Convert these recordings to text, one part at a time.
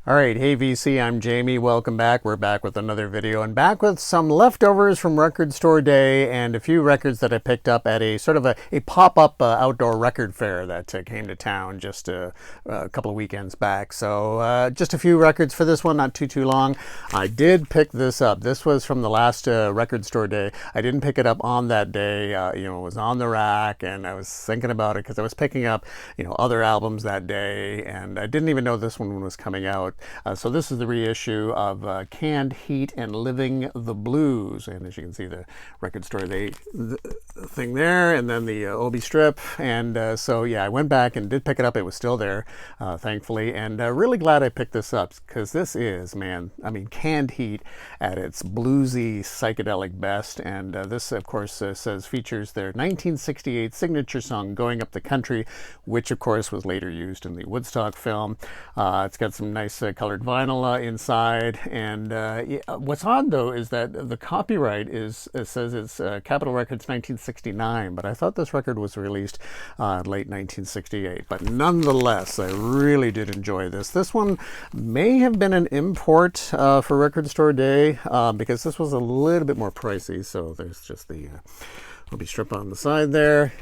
All right, hey VC, I'm Jamie. Welcome back. We're back with another video and back with some leftovers from Record Store Day and a few records that I picked up at a sort of a pop-up outdoor record fair that came to town just a couple of weekends back. So just a few records for this one, not too long. I did pick this up. This was from the last Record Store Day. I didn't pick it up on that day. It was on the rack and I was thinking about it because I was picking up, other albums that day and I didn't even know this one was coming out. So this is the reissue of Canned Heat and Living the Blues. And as you can see, the Record Store Day thing there, and then the Obi strip. And so, yeah, I went back and did pick it up. It was still there, thankfully. And really glad I picked this up because this is, Canned Heat at its bluesy, psychedelic best. And this, of course, features their 1968 signature song, Going Up the Country, which, of course, was later used in the Woodstock film. It's got some nice colored vinyl inside, and what's odd though is that the copyright says it's Capitol Records 1969, but I thought this record was released late 1968. But nonetheless, I really did enjoy this. This one may have been an import for Record Store Day because this was a little bit more pricey. So there's just the Obi strip on the side there,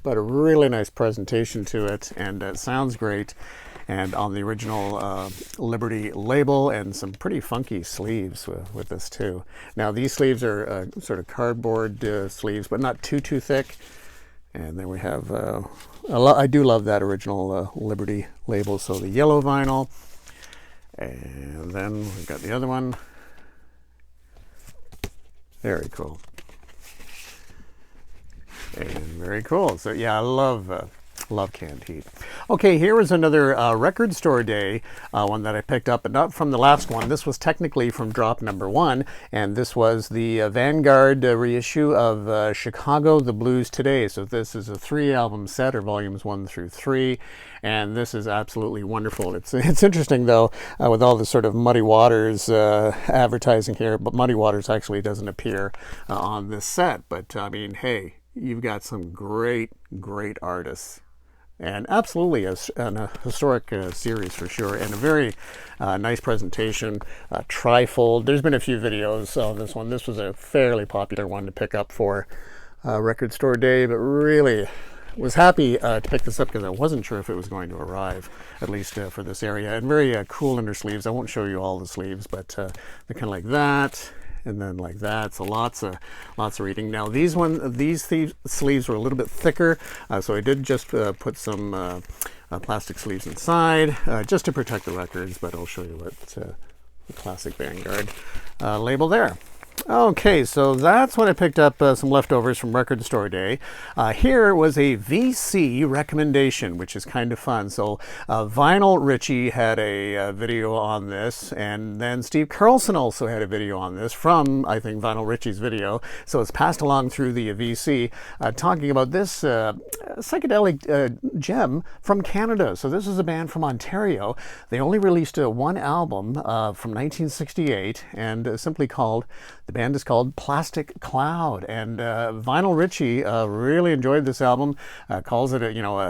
but a really nice presentation to it, and it sounds great. And on the original Liberty label, and some pretty funky sleeves with this too. Now these sleeves are sort of cardboard sleeves, but not too thick. And then we have, I do love that original Liberty label. So the yellow vinyl, and then we've got the other one. Very cool. And very cool. So yeah, I love Canned Heat. Okay, here is another Record Store Day one that I picked up, but not from the last one. This was technically from drop number 1, and this was the Vanguard reissue of Chicago, the Blues Today. So this is a 3-album set, or volumes 1 through 3, and this is absolutely wonderful. It's interesting though, with all the sort of Muddy Waters advertising here, but Muddy Waters actually doesn't appear on this set. But I mean, hey, you've got some great artists. And absolutely a historic series for sure, and a very nice presentation, trifold. There's been a few videos of this one. This was a fairly popular one to pick up for Record Store Day, but really was happy to pick this up because I wasn't sure if it was going to arrive, at least for this area. And very cool inner sleeves. I won't show you all the sleeves, but they're kind of like that. And then like that, so lots of reading. Now these sleeves were a little bit thicker, so I did just put some plastic sleeves inside just to protect the records. But I'll show you what the classic Vanguard label there. Okay, so that's when I picked up some leftovers from Record Store Day. Here was a VC recommendation, which is kind of fun. So Vinyl Richie had a video on this, and then Steve Carlson also had a video on this from, I think, Vinyl Richie's video. So it's passed along through the VC, talking about this psychedelic gem from Canada. So this is a band from Ontario. They only released one album from 1968, and simply called, the band is called Plastic Cloud. And Vinyl Richie really enjoyed this album, calls it a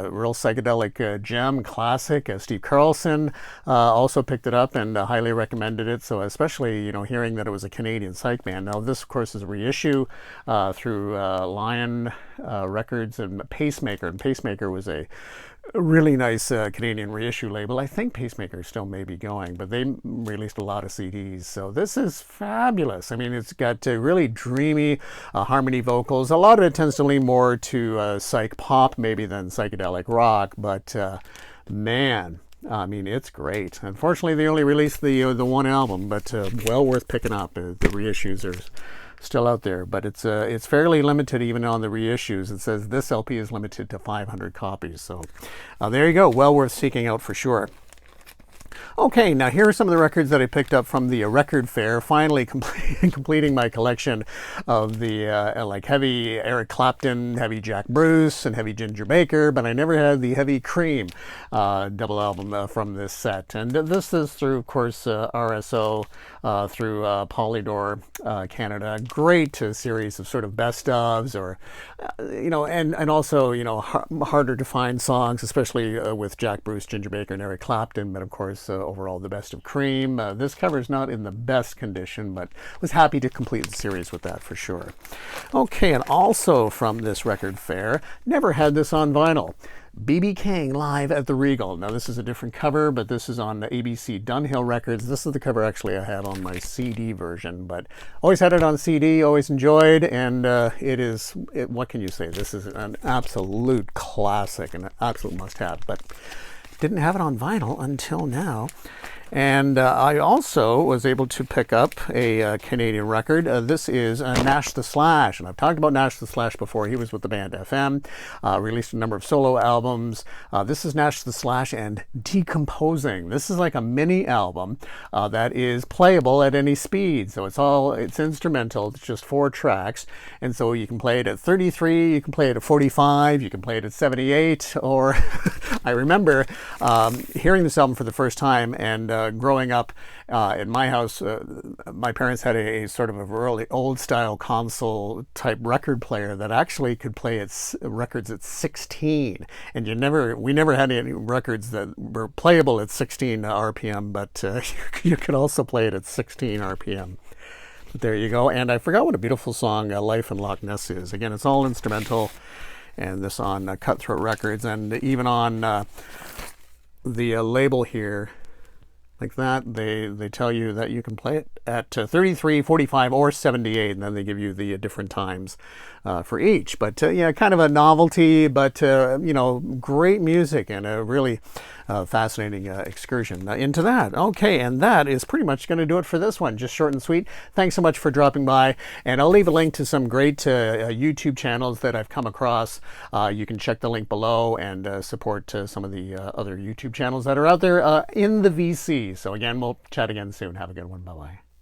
real psychedelic gem, classic. Steve Carlson also picked it up and highly recommended it. So especially hearing that it was a Canadian psych band. Now this of course is a reissue through Lion Records and Pacemaker. And Pacemaker was a really nice Canadian reissue label. I think Pacemaker still may be going, but they released a lot of CDs. So this is fabulous. I mean, it's got really dreamy harmony vocals. A lot of it tends to lean more to psych pop maybe than psychedelic rock, but man, I mean, it's great. Unfortunately, they only released the one album, but well worth picking up. The reissues are still out there, but it's fairly limited even on the reissues. It says this LP is limited to 500 copies. So there you go. Well worth seeking out for sure. Okay, now here are some of the records that I picked up from the record fair, finally completing my collection of the like heavy Eric Clapton, heavy Jack Bruce, and heavy Ginger Baker, but I never had the heavy Cream double album from this set. And this is through, of course, RSO, through Polydor Canada. Great series of sort of best ofs, or and also harder to find songs, especially with Jack Bruce, Ginger Baker, and Eric Clapton, but of course overall the best of cream. This cover is not in the best condition, but was happy to complete the series with that for sure. Okay, and also from this record fair, never had this on vinyl. B.B. King live at the Regal. Now this is a different cover, but this is on the ABC Dunhill Records. This is the cover actually I have on my CD version, but always had it on CD, always enjoyed, and what can you say? This is an absolute classic and an absolute must-have, but didn't have it on vinyl until now. And I also was able to pick up a Canadian record. This is Nash the Slash, and I've talked about Nash the Slash before. He was with the band FM, released a number of solo albums. This is Nash the Slash and Decomposing. This is like a mini album that is playable at any speed. So it's instrumental. It's just 4 tracks, and so you can play it at 33, you can play it at 45, you can play it at 78, or I remember hearing this album for the first time, and growing up in my house, my parents had a sort of a really old style console type record player that actually could play its records at 16. And we never had any records that were playable at 16 RPM, but you could also play it at 16 RPM. But there you go. And I forgot what a beautiful song Life in Loch Ness is. Again, it's all instrumental, and this on Cutthroat Records, and even on the label here, like that, they tell you that you can play it at 33, 45, or 78, and then they give you the different times for each. But yeah, kind of a novelty, but great music and a really fascinating excursion into that. Okay, and that is pretty much going to do it for this one. Just short and sweet. Thanks so much for dropping by, and I'll leave a link to some great YouTube channels that I've come across. You can check the link below and support some of the other YouTube channels that are out there in the VC. So again, we'll chat again soon. Have a good one. Bye-bye.